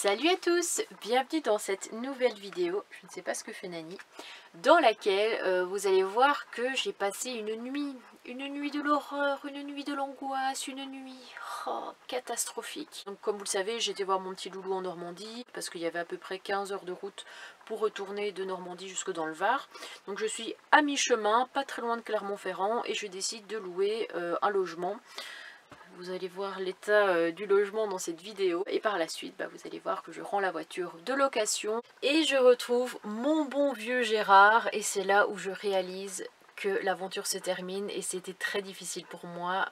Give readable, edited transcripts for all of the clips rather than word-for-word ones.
Salut à tous, bienvenue dans cette nouvelle vidéo, je ne sais pas ce que fait Nani, dans laquelle vous allez voir que j'ai passé une nuit de l'horreur, une nuit de l'angoisse, une nuit catastrophique. Donc comme vous le savez, j'étais voir mon petit loulou en Normandie, parce qu'il y avait à peu près 15 heures de route pour retourner de Normandie jusque dans le Var. Donc je suis à mi-chemin, pas très loin de Clermont-Ferrand, et je décide de louer un logement. Vous allez voir l'état du logement dans cette vidéo et par la suite vous allez voir que je rends la voiture de location et je retrouve mon bon vieux Gérard et c'est là où je réalise que l'aventure se termine et c'était très difficile pour moi.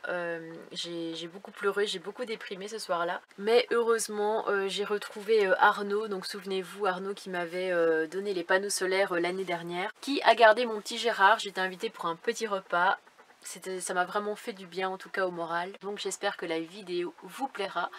J'ai beaucoup pleuré, j'ai beaucoup déprimé ce soir-là. Mais heureusement, j'ai retrouvé Arnaud, donc souvenez-vous, Arnaud qui m'avait donné les panneaux solaires l'année dernière, qui a gardé mon petit Gérard. J'étais invitée pour un petit repas. Ça m'a vraiment fait du bien, en tout cas au moral. Donc j'espère que la vidéo vous plaira.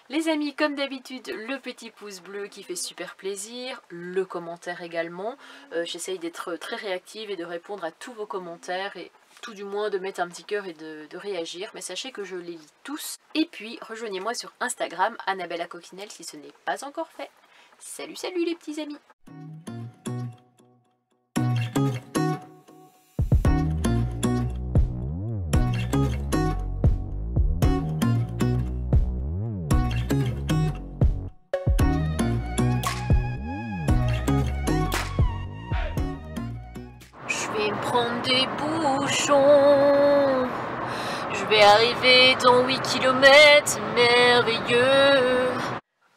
Les amis, comme d'habitude, le petit pouce bleu qui fait super plaisir, le commentaire également. J'essaye d'être très réactive et de répondre à tous vos commentaires et tout du moins de mettre un petit cœur et de réagir. Mais sachez que je les lis tous. Et puis rejoignez-moi sur Instagram, Annabella Coquinelle, si ce n'est pas encore fait. Salut salut les petits amis! Je vais me prendre des bouchons. Je vais arriver dans 8 km, merveilleux.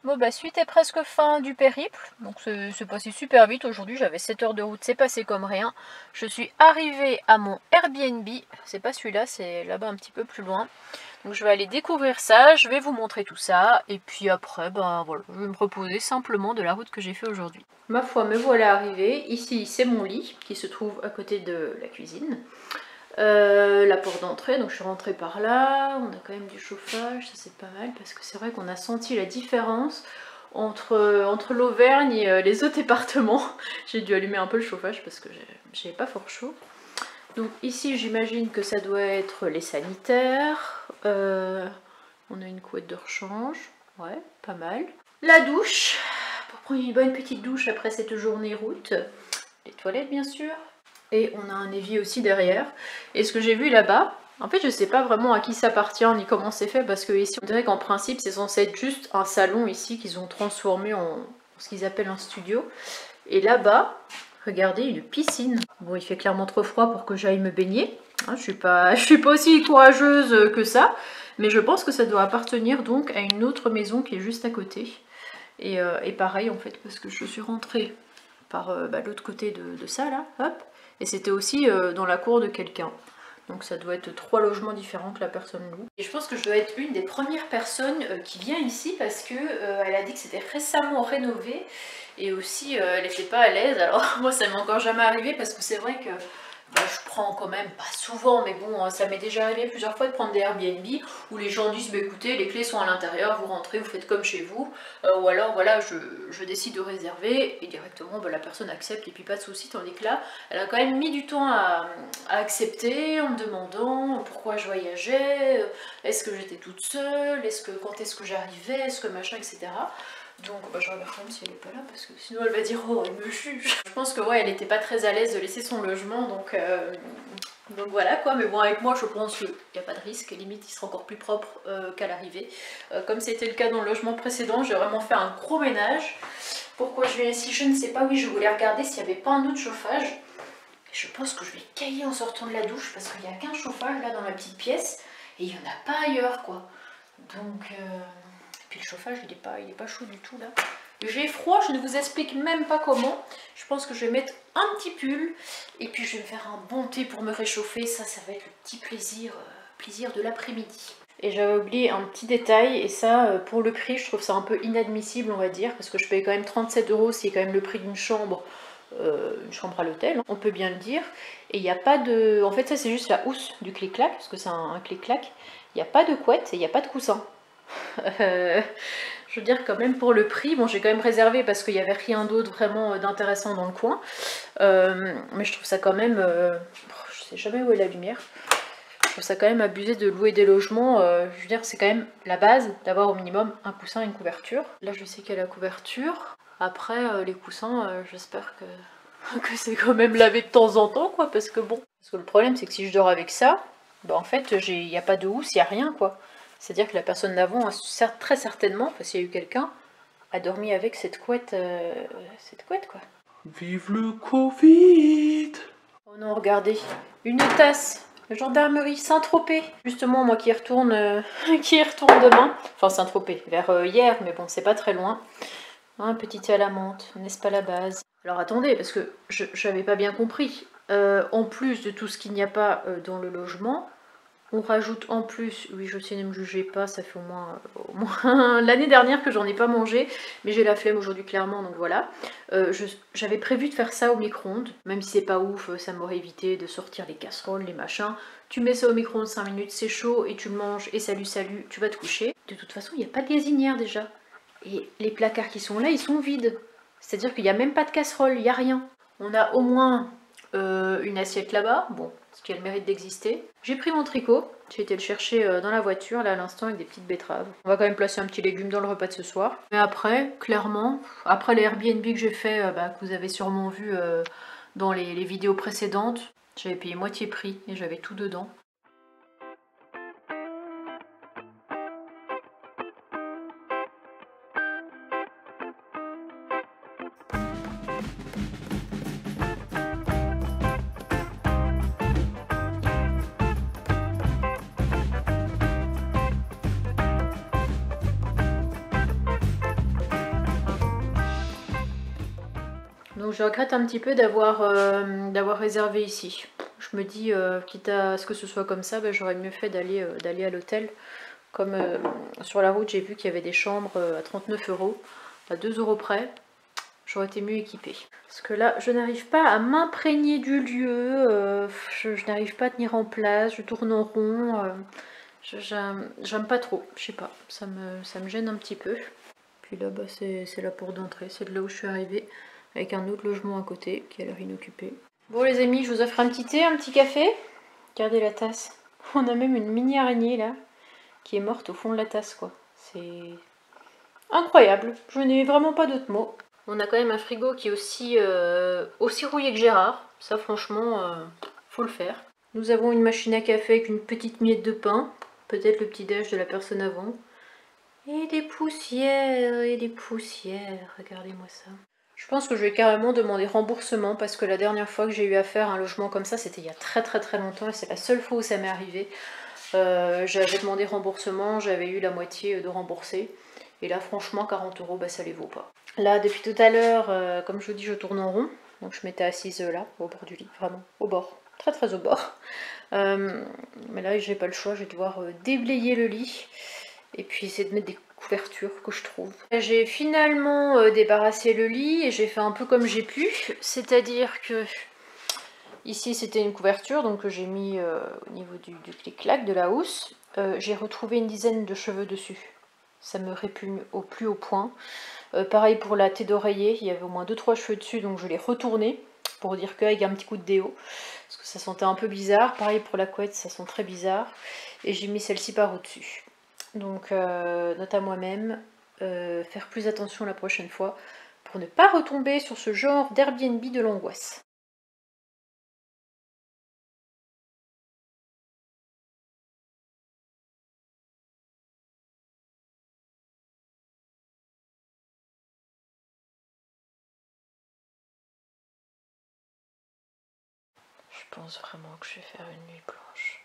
Bon suite et presque fin du périple. Donc c'est passé super vite aujourd'hui, j'avais 7 heures de route, c'est passé comme rien. Je suis arrivée à mon Airbnb. C'est pas celui-là, c'est là-bas un petit peu plus loin. Donc je vais aller découvrir ça, je vais vous montrer tout ça. Et puis après, voilà, je vais me reposer simplement de la route que j'ai fait aujourd'hui. Ma foi, me voilà arrivée. Ici, c'est mon lit qui se trouve à côté de la cuisine. La porte d'entrée, donc je suis rentrée par là. On a quand même du chauffage, ça c'est pas mal parce que c'est vrai qu'on a senti la différence entre l'Auvergne et les autres départements. J'ai dû allumer un peu le chauffage parce que j'avais pas fort chaud. Donc ici j'imagine que ça doit être les sanitaires. On a une couette de rechange, ouais, pas mal. La douche, pour prendre une bonne petite douche après cette journée route. Les toilettes bien sûr. Et on a un évier aussi derrière. Et ce que j'ai vu là-bas, en fait je sais pas vraiment à qui ça appartient ni comment c'est fait parce que ici on dirait qu'en principe c'est censé être juste un salon ici qu'ils ont transformé en ce qu'ils appellent un studio. Et là-bas, regardez, une piscine. Bon, il fait clairement trop froid pour que j'aille me baigner. Hein, je suis pas aussi courageuse que ça. Mais je pense que ça doit appartenir donc à une autre maison qui est juste à côté. Et pareil en fait, parce que je suis rentrée par l'autre côté de ça là, hop. Et c'était aussi dans la cour de quelqu'un. Donc ça doit être 3 logements différents que la personne loue. Et je pense que je dois être une des premières personnes qui vient ici parce que elle a dit que c'était récemment rénové. Et aussi elle n'était pas à l'aise. Alors moi ça m'est encore jamais arrivé parce que c'est vrai que je prends quand même, pas souvent, mais bon, ça m'est déjà arrivé plusieurs fois de prendre des Airbnb où les gens disent, écoutez, les clés sont à l'intérieur, vous rentrez, vous faites comme chez vous, ou alors, voilà, je décide de réserver, et directement, la personne accepte, et puis pas de souci, tandis que là, elle a quand même mis du temps à accepter, en me demandant pourquoi je voyageais, est-ce que j'étais toute seule, quand est-ce que j'arrivais, est-ce que machin, etc. Donc je regarde quand même si elle n'est pas là parce que sinon elle va dire oh elle me juge. Je pense que ouais elle n'était pas très à l'aise de laisser son logement donc voilà quoi. Mais bon avec moi je pense qu'il n'y a pas de risque, limite il sera encore plus propre qu'à l'arrivée. Comme c'était le cas dans le logement précédent, j'ai vraiment fait un gros ménage. Pourquoi je viens ici je ne sais pas. Oui je voulais regarder s'il n'y avait pas un autre chauffage. Et je pense que je vais cailler en sortant de la douche parce qu'il n'y a qu'un chauffage là dans ma petite pièce et il n'y en a pas ailleurs quoi. Donc puis le chauffage il est pas chaud du tout là. J'ai froid, je ne vous explique même pas comment. Je pense que je vais mettre un petit pull et puis je vais me faire un bon thé pour me réchauffer. Ça va être le petit plaisir de l'après-midi. Et j'avais oublié un petit détail et ça pour le prix je trouve ça un peu inadmissible on va dire parce que je paye quand même 37 €, c'est quand même le prix d'une chambre à l'hôtel, on peut bien le dire. Et il n'y a pas de... En fait ça c'est juste la housse du clic-clac parce que c'est un clic-clac. Il n'y a pas de couette et il n'y a pas de coussin. Je veux dire quand même pour le prix, bon j'ai quand même réservé parce qu'il n'y avait rien d'autre vraiment d'intéressant dans le coin, mais je trouve ça quand même, je sais jamais où est la lumière, Je trouve ça quand même abusé de louer des logements. Je veux dire, c'est quand même la base d'avoir au minimum un coussin et une couverture. Là, je sais qu'il y a la couverture. Après, les coussins, j'espère que c'est quand même lavé de temps en temps, quoi. Parce que bon, parce que le problème, c'est que si je dors avec ça, bah en fait, il n'y a pas de housse, il n'y a rien, quoi. C'est-à-dire que la personne d'avant, très certainement, parce qu'il y a eu quelqu'un, a dormi avec cette couette, quoi. Vive le Covid! Oh non, regardez, une tasse, gendarmerie Saint-Tropez. Justement, moi qui y retourne, demain, enfin Saint-Tropez, vers hier, mais bon, c'est pas très loin. Un petit thé à la menthe, n'est-ce pas la base? Alors attendez, parce que j'avais pas bien compris. En plus de tout ce qu'il n'y a pas dans le logement, on rajoute en plus, oui je sais, ne me jugez pas, ça fait au moins l'année dernière que j'en ai pas mangé, mais j'ai la flemme aujourd'hui clairement, donc voilà. J'avais prévu de faire ça au micro-ondes, même si c'est pas ouf, ça m'aurait évité de sortir les casseroles, les machins. Tu mets ça au micro-ondes 5 minutes, c'est chaud, et tu le manges, et salut, tu vas te coucher. De toute façon, il n'y a pas de gazinière déjà. Et les placards qui sont là, ils sont vides. C'est-à-dire qu'il n'y a même pas de casserole, il n'y a rien. On a au moins une assiette là-bas, bon, ce qui a le mérite d'exister. J'ai pris mon tricot, j'ai été le chercher dans la voiture, là à l'instant, avec des petites betteraves. On va quand même placer un petit légume dans le repas de ce soir. Mais après, clairement, après les Airbnb que j'ai fait, que vous avez sûrement vu dans les vidéos précédentes, j'avais payé moitié prix et j'avais tout dedans. Donc je regrette un petit peu d'avoir réservé ici. Je me dis, quitte à ce que ce soit comme ça, j'aurais mieux fait d'aller à l'hôtel. Comme sur la route, j'ai vu qu'il y avait des chambres à 39 €, à 2 € près. J'aurais été mieux équipée. Parce que là, je n'arrive pas à m'imprégner du lieu, je n'arrive pas à tenir en place, je tourne en rond. J'aime pas trop, je sais pas, ça me gêne un petit peu. Puis là, c'est la porte d'entrée, c'est de là où je suis arrivée, avec un autre logement à côté qui a l'air inoccupé. Bon les amis, je vous offre un petit thé, un petit café. Regardez la tasse. On a même une mini araignée là, qui est morte au fond de la tasse, quoi. C'est incroyable, je n'ai vraiment pas d'autres mots. On a quand même un frigo qui est aussi rouillé que Gérard. Ça franchement, faut le faire. Nous avons une machine à café avec une petite miette de pain. Peut-être le petit déj de la personne avant. Et des poussières, regardez-moi ça. Je pense que je vais carrément demander remboursement parce que la dernière fois que j'ai eu à faire un logement comme ça, c'était il y a très longtemps et c'est la seule fois où ça m'est arrivé. J'avais demandé remboursement, j'avais eu la moitié de remboursé. Et là, franchement, 40 € ça les vaut pas. Là, depuis tout à l'heure, comme je vous dis, je tourne en rond. Donc je m'étais assise là, au bord du lit, vraiment, au bord. Très au bord. Mais là, j'ai pas le choix, je vais devoir déblayer le lit. Et puis essayer de mettre des couvertures que je trouve. J'ai finalement débarrassé le lit et j'ai fait un peu comme j'ai pu. C'est-à-dire que ici, c'était une couverture, donc j'ai mis au niveau du clic-clac, de la housse. J'ai retrouvé une dizaine de cheveux dessus. Ça me répugne au plus haut point. Pareil pour la tête d'oreiller, il y avait au moins 2-3 cheveux dessus, donc je l'ai retourné pour dire qu'avec un petit coup de déo, parce que ça sentait un peu bizarre. Pareil pour la couette, ça sent très bizarre. Et j'ai mis celle-ci par au-dessus. Donc note à moi-même, faire plus attention la prochaine fois pour ne pas retomber sur ce genre d'Airbnb de l'angoisse. Je pense vraiment que je vais faire une nuit blanche.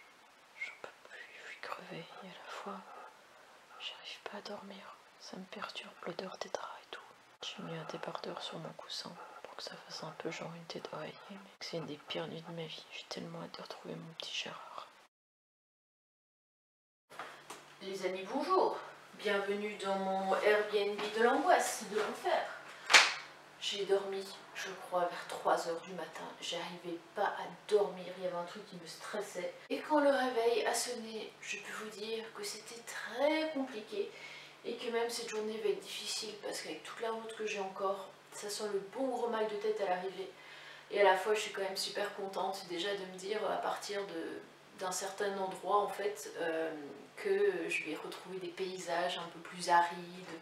J'en peux plus, je suis crevée et à la fois, j'arrive pas à dormir. Ça me perturbe l'odeur des draps et tout. J'ai mis un débardeur sur mon coussin pour que ça fasse un peu genre une tête d'oreiller, mais que c'est une des pires nuits de ma vie. J'ai tellement hâte de retrouver mon petit Gérard. Les amis, bonjour. Bienvenue dans mon Airbnb de l'angoisse, de l'enfer. J'ai dormi, je crois, vers 3 h du matin. J'arrivais pas à dormir, il y avait un truc qui me stressait. Et quand le réveil a sonné, je peux vous dire que c'était très compliqué. Et que même cette journée va être difficile parce qu'avec toute la route que j'ai encore, ça sent le bon gros mal de tête à l'arrivée. Et à la fois, je suis quand même super contente déjà de me dire à partir d'un certain endroit en fait que je vais retrouver des paysages un peu plus arides,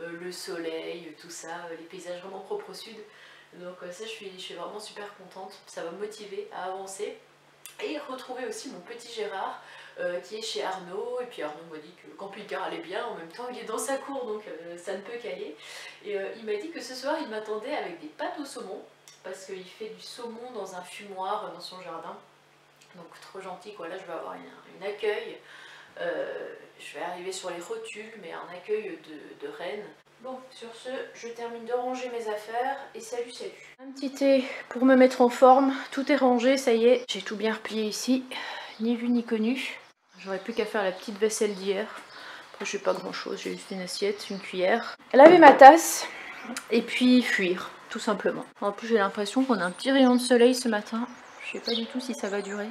le soleil, tout ça, les paysages vraiment propres au sud. Donc ça je suis vraiment super contente, ça va me motiver à avancer. Et retrouver aussi mon petit Gérard qui est chez Arnaud, et puis Arnaud m'a dit que le camping-car allait bien, en même temps il est dans sa cour donc ça ne peut qu'aller. Et il m'a dit que ce soir il m'attendait avec des pâtes au saumon, parce qu'il fait du saumon dans un fumoir dans son jardin. Donc trop gentil quoi, là je vais avoir un accueil, je vais arriver sur les rotules, mais un accueil de reine. Bon, sur ce, je termine de ranger mes affaires et salut. Un petit thé pour me mettre en forme, tout est rangé, ça y est, j'ai tout bien replié ici, ni vu ni connu. J'aurais plus qu'à faire la petite vaisselle d'hier. Après je fais pas grand chose, j'ai juste une assiette, une cuillère. Laver ma tasse et puis fuir, tout simplement. En plus j'ai l'impression qu'on a un petit rayon de soleil ce matin, je sais pas du tout si ça va durer.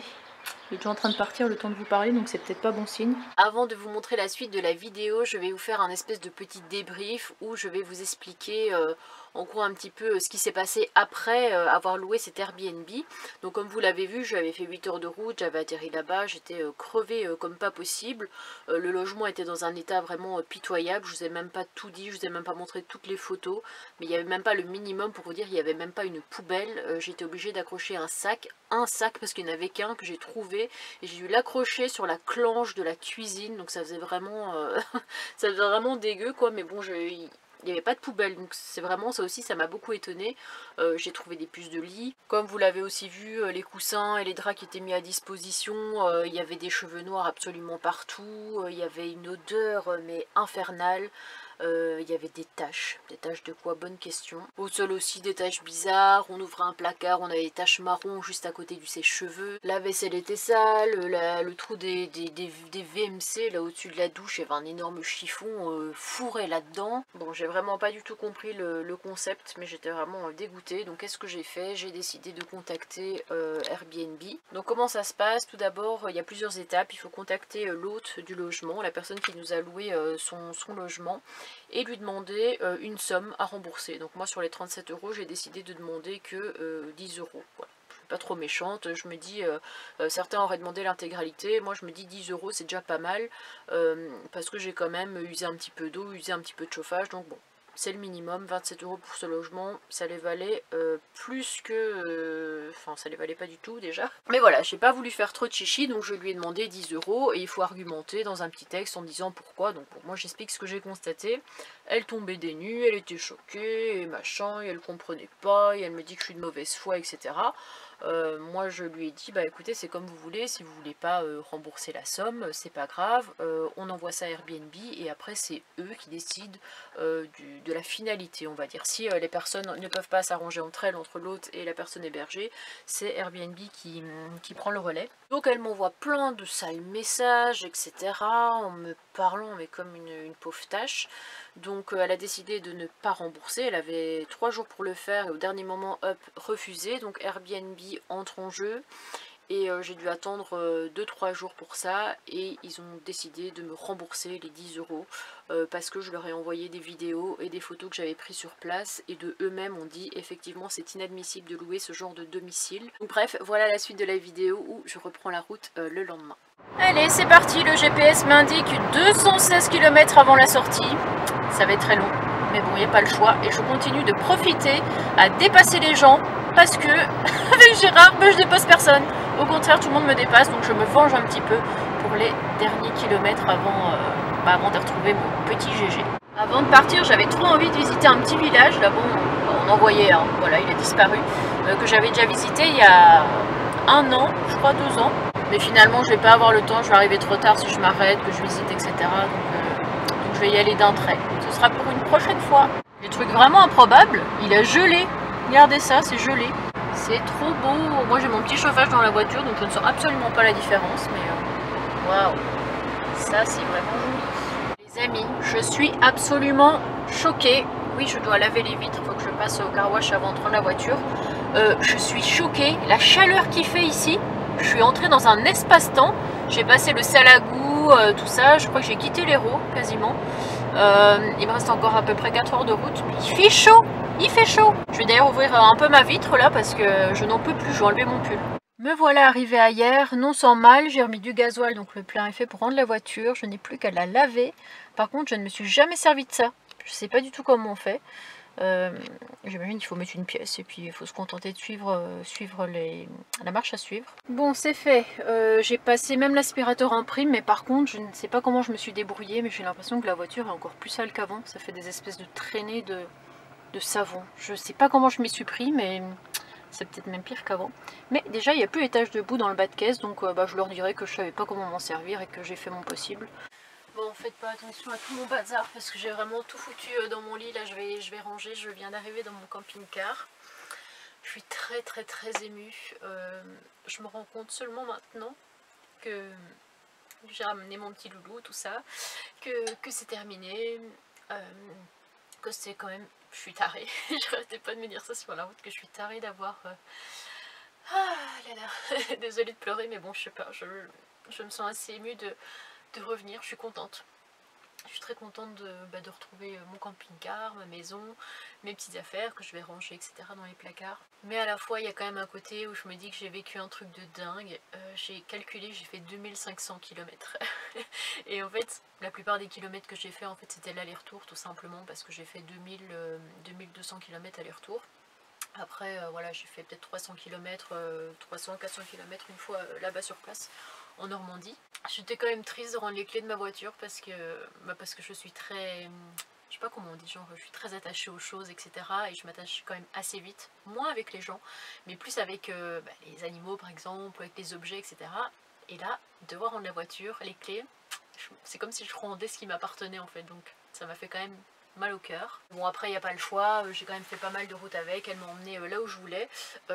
Il est déjà en train de partir le temps de vous parler, donc c'est peut-être pas bon signe. Avant de vous montrer la suite de la vidéo, je vais vous faire un espèce de petit débrief où je vais vous expliquer en gros un petit peu ce qui s'est passé après avoir loué cet Airbnb. Donc comme vous l'avez vu, j'avais fait 8 heures de route, j'avais atterri là-bas, j'étais crevée comme pas possible. Le logement était dans un état vraiment pitoyable, je vous ai même pas tout dit, je vous ai même pas montré toutes les photos, mais il n'y avait même pas le minimum pour vous dire, il n'y avait même pas une poubelle. J'étais obligée d'accrocher un sac parce qu'il n'y en avait qu'un que j'ai trouvé, et j'ai dû l'accrocher sur la planche de la cuisine, donc ça faisait vraiment ça faisait vraiment dégueu quoi, mais bon il n'y avait pas de poubelle, donc c'est vraiment ça aussi, ça m'a beaucoup étonnée. J'ai trouvé des puces de lit, comme vous l'avez aussi vu, les coussins et les draps qui étaient mis à disposition, il y avait des cheveux noirs absolument partout, il y avait une odeur mais infernale. Il y avait des taches de quoi, bonne question. Au sol aussi des taches bizarres, on ouvrait un placard, on avait des taches marron juste à côté du sèche-cheveux. La vaisselle était sale, le trou des VMC là au-dessus de la douche, il y avait un énorme chiffon fourré là-dedans. Bon, j'ai vraiment pas du tout compris le concept, mais j'étais vraiment dégoûtée. Donc qu'est-ce que j'ai fait? J'ai décidé de contacter Airbnb. Donc comment ça se passe? Tout d'abord, il y a plusieurs étapes. Il faut contacter l'hôte du logement, la personne qui nous a loué son logement, et lui demander une somme à rembourser. Donc moi sur les 37 €, j'ai décidé de demander que 10 €. Voilà. Je suis pas trop méchante, je me dis, certains auraient demandé l'intégralité, moi je me dis 10 € c'est déjà pas mal, parce que j'ai quand même usé un petit peu d'eau, usé un petit peu de chauffage, donc bon. C'est le minimum, 27 € pour ce logement, ça les valait plus que... Enfin, ça les valait pas du tout déjà. Mais voilà, j'ai pas voulu faire trop de chichi, donc je lui ai demandé 10 € et il faut argumenter dans un petit texte en disant pourquoi. Donc pour moi, j'explique ce que j'ai constaté. Elle tombait des nues, elle était choquée, et machin, et elle comprenait pas, et elle me dit que je suis de mauvaise foi, etc. Moi je lui ai dit bah écoutez c'est comme vous voulez, si vous voulez pas rembourser la somme c'est pas grave, on envoie ça à Airbnb et après c'est eux qui décident de la finalité on va dire. Si les personnes ne peuvent pas s'arranger entre elles, entre l'hôte et la personne hébergée, c'est Airbnb qui prend le relais. Donc elle m'envoie plein de sales messages etc en me parlant mais comme une pauvre tâche. Donc elle a décidé de ne pas rembourser, elle avait 3 jours pour le faire et au dernier moment hop refusé. Donc Airbnb entre en jeu et j'ai dû attendre 2-3 jours pour ça et ils ont décidé de me rembourser les 10 € parce que je leur ai envoyé des vidéos et des photos que j'avais prises sur place et de eux-mêmes ont dit effectivement c'est inadmissible de louer ce genre de domicile. Donc bref, voilà la suite de la vidéo où je reprends la route le lendemain. Allez c'est parti, le GPS m'indique 216 km avant la sortie, ça va être très long. Mais bon, il n'y a pas le choix et je continue de profiter à dépasser les gens parce que avec Gérard, je dépasse personne. Au contraire, tout le monde me dépasse, donc je me venge un petit peu pour les derniers kilomètres avant de retrouver mon petit GG. Avant de partir, j'avais trop envie de visiter un petit village, là bon, on en voyait un, voilà, il a disparu, que j'avais déjà visité il y a 1 an, je crois 2 ans. Mais finalement, je vais pas avoir le temps, je vais arriver trop tard si je m'arrête, que je visite, etc. Donc je vais y aller d'un trait. Ce sera pour une prochaine fois. Les trucs vraiment improbables, il a gelé. Regardez ça, c'est gelé. C'est trop beau. Moi j'ai mon petit chauffage dans la voiture, donc je ne sens absolument pas la différence. Mais waouh, ça c'est vraiment joli. Les amis, je suis absolument choquée. Oui, je dois laver les vitres, il faut que je passe au car wash avant de prendre la voiture. Je suis choquée. La chaleur qu'il fait ici, je suis entrée dans un espace-temps. J'ai passé le Salagou, tout ça. Je crois que j'ai quitté l'Hérault quasiment. Il me reste encore à peu près 4 heures de route. Mais il fait chaud, il fait chaud. Je vais d'ailleurs ouvrir un peu ma vitre là parce que je n'en peux plus. Je vais enlever mon pull. Me voilà arrivée à hier, non sans mal, j'ai remis du gasoil, donc le plein est fait pour rendre la voiture, je n'ai plus qu'à la laver. Par contre, je ne me suis jamais servi de ça, je sais pas du tout comment on fait. J'imagine qu'il faut mettre une pièce et puis il faut se contenter de suivre la marche à suivre. Bon, c'est fait, j'ai passé même l'aspirateur en prime, mais par contre, je ne sais pas comment je me suis débrouillée, mais j'ai l'impression que la voiture est encore plus sale qu'avant, ça fait des espèces de traînées de savon. Je sais pas comment je m'y suis pris, mais... c'est peut-être même pire qu'avant. Mais déjà, il n'y a plus les taches de boue dans le bas de caisse, donc je leur dirai que je savais pas comment m'en servir et que j'ai fait mon possible. Bon, faites pas attention à tout mon bazar parce que j'ai vraiment tout foutu dans mon lit. Là, je vais ranger. Je viens d'arriver dans mon camping-car. Je suis très émue. Je me rends compte seulement maintenant que j'ai ramené mon petit loulou, tout ça, que c'est terminé, que c'est quand même... Je suis tarée, j'arrêtais pas de me dire ça sur la route, que je suis tarée d'avoir... Ah là là, désolée de pleurer, mais bon, je sais pas, je me sens assez émue de revenir, je suis contente. Je suis très contente de retrouver mon camping-car, ma maison, mes petites affaires que je vais ranger, etc. dans les placards. Mais à la fois, il y a quand même un côté où je me dis que j'ai vécu un truc de dingue. J'ai calculé, j'ai fait 2500 km. Et en fait, la plupart des kilomètres que j'ai fait, en fait, c'était l'aller-retour, tout simplement, parce que j'ai fait 2200 km aller-retour. Après, voilà, j'ai fait peut-être 300 km, 300-400 km une fois là-bas sur place, en Normandie. J'étais quand même triste de rendre les clés de ma voiture parce que je suis très... je sais pas comment on dit, genre je suis très attachée aux choses, etc. Et je m'attache quand même assez vite, moins avec les gens, mais plus avec les animaux par exemple, avec les objets, etc. Et là, devoir rendre la voiture, les clés, c'est comme si je rendais ce qui m'appartenait en fait, donc ça m'a fait quand même mal au cœur. Bon, après il n'y a pas le choix, j'ai quand même fait pas mal de route avec, elle m'a emmené là où je voulais.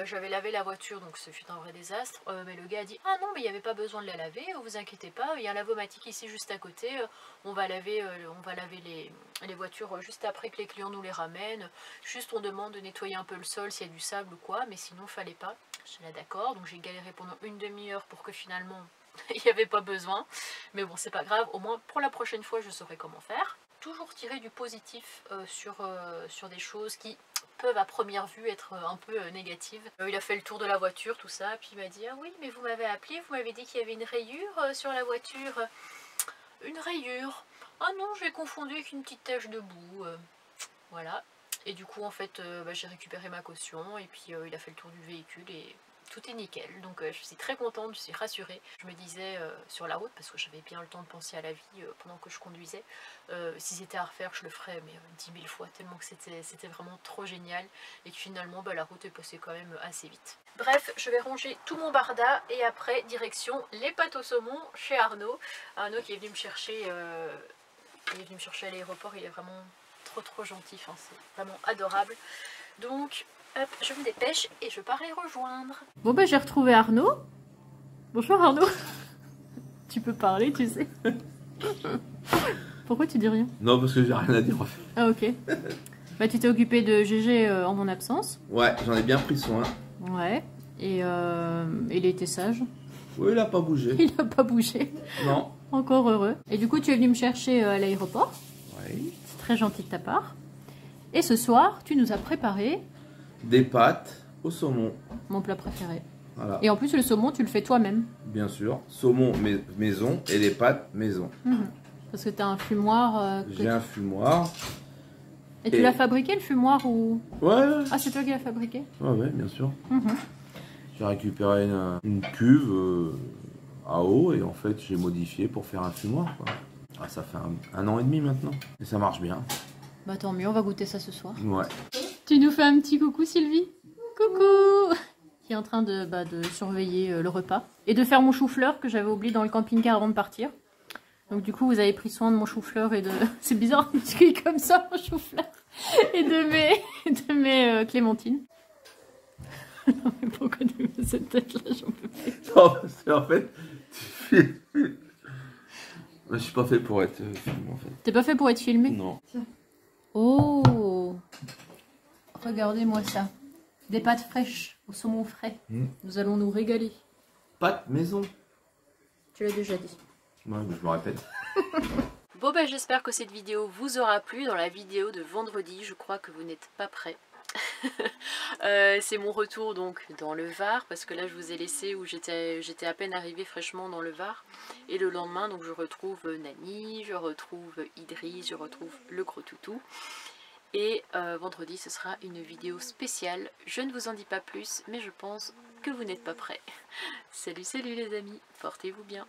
J'avais lavé la voiture, donc ce fut un vrai désastre, mais le gars a dit ah non mais il n'y avait pas besoin de la laver, vous inquiétez pas, il y a un lavomatique ici juste à côté, on va laver les voitures juste après que les clients nous les ramènent, juste on demande de nettoyer un peu le sol s'il y a du sable ou quoi, mais sinon fallait pas. J'étais là d'accord, donc j'ai galéré pendant une demi-heure pour que finalement il n'y avait pas besoin, mais bon c'est pas grave, au moins pour la prochaine fois je saurai comment faire. Toujours tirer du positif sur des choses qui peuvent à première vue être un peu négatives. Il a fait le tour de la voiture, tout ça, puis il m'a dit ah oui mais vous m'avez appelé, vous m'avez dit qu'il y avait une rayure sur la voiture. Une rayure? Ah non, j'ai confondu avec une petite tache de boue. Voilà. Et du coup en fait j'ai récupéré ma caution et puis il a fait le tour du véhicule et tout est nickel, donc je suis très contente, je suis rassurée. Je me disais sur la route, parce que j'avais bien le temps de penser à la vie pendant que je conduisais, si c'était à refaire je le ferais mais 10 000 fois, tellement que c'était vraiment trop génial et que finalement la route est passée quand même assez vite. Bref, je vais ranger tout mon barda et après direction les pâtes au saumon chez Arnaud. Arnaud qui est venu me chercher, à l'aéroport, il est vraiment trop gentil, enfin, c'est vraiment adorable. Donc hop, je me dépêche et je pars les rejoindre. Bon bah j'ai retrouvé Arnaud. Bonjour Arnaud. Tu peux parler, tu sais. Pourquoi tu dis rien? Non, parce que j'ai rien à dire en fait. Ah ok. Bah tu t'es occupé de GG en mon absence. Ouais, j'en ai bien pris soin. Ouais. Et il était sage. Oui, il a pas bougé. Il a pas bougé. Non. Encore heureux. Et du coup tu es venu me chercher à l'aéroport. Oui. C'est très gentil de ta part. Et ce soir, tu nous as préparé... des pâtes au saumon. Mon plat préféré. Voilà. Et en plus le saumon tu le fais toi-même. Bien sûr. Saumon maison et les pâtes maison. Parce que tu as un fumoir... J'ai un fumoir. Et tu l'as fabriqué le fumoir ou... Ouais. Ah c'est toi qui l'as fabriqué? Ouais, bien sûr. J'ai récupéré une cuve à eau et en fait j'ai modifié pour faire un fumoir, quoi. Ah, ça fait un an et demi maintenant. Et ça marche bien. Bah tant mieux, on va goûter ça ce soir. Ouais. Tu nous fais un petit coucou Sylvie? Coucou! Qui est en train de surveiller le repas. Et de faire mon chou-fleur que j'avais oublié dans le camping-car avant de partir. Donc du coup vous avez pris soin de mon chou-fleur et de... C'est bizarre parce qu'il est comme ça mon chou-fleur. Et de mes clémentines. Non mais pourquoi tu fais cette tête là? J'en peux plus. Non, parce qu'en fait, je suis pas fait pour être filmé en fait. T'es pas fait pour être filmé? Non. Oh! Regardez-moi ça. Des pâtes fraîches au saumon frais. Nous allons nous régaler. Pâtes maison. Tu l'as déjà dit. Ouais, mais je me répète. Bon bah j'espère que cette vidéo vous aura plu. Dans la vidéo de vendredi, je crois que vous n'êtes pas prêts. C'est mon retour donc dans le Var, parce que là je vous ai laissé où j'étais à peine arrivée fraîchement dans le Var. Et le lendemain donc je retrouve Nani, je retrouve Idriss, je retrouve le gros toutou. Et vendredi ce sera une vidéo spéciale. Je ne vous en dis pas plus, mais je pense que vous n'êtes pas prêts. Salut les amis, portez-vous bien.